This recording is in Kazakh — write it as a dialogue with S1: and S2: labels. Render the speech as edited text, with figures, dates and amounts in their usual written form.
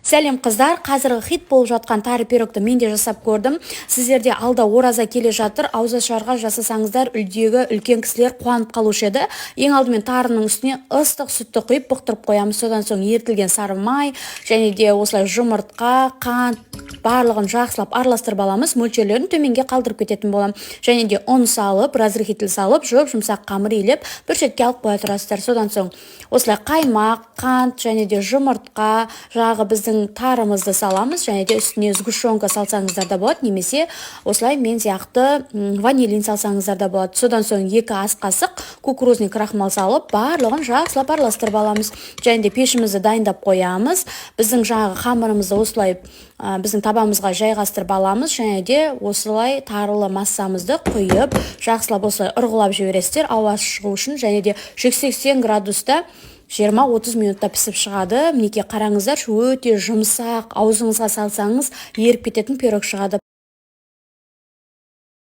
S1: Сәлем қыздар, қазіргі хит болып жатқан тары пирогты мен де жасап көрдім. Сіздерде алда ораза келе жатыр, ауызашарға жасасаңыздар үлдегі үлкен кісілер қуанып қалушы еді. Ең алдымен тарының үстіне ыстық сүтті құйып бұқтырып қоямыз. Содан соң ерітілген сары май және де осылай жұмыртқа, қант барлығын жақсылап араластырып аламыз. Мөлшерлерін төменге қалдырып кететін болам. Және де ұн салып, разрыхитель салып, жұмсақ қамыр илеп бір шетке алып қоя тұрасыздар. Содан соң осылай қаймақ, қант және де жұмыртқа, жағы біздің тарымызды саламыз, және де үстіне сгущенка салсаңыздар да болады, немесе осылай мен сияқты ванилин салсаңыздар да болады. Содан соң 2 ас қасық кукурузный крахмал салып, барлығын жақсылап араластырып аламыз. Және де пешімізді дайындап қоямыз. Біздің жағы қамырымызды осылай біздің табамызға жайғастырып аламыз, және де осылай тарылы массамызды құйып, жақсылап осылай ұрғылап жібересіздер ауасы шығу үшін, және де 180 градуста 20-30 минутта пісіп шығады. Мінекей қараңыздар, өте жұмсақ, аузыңызға салсаңыз еріп кететін пирог шығады.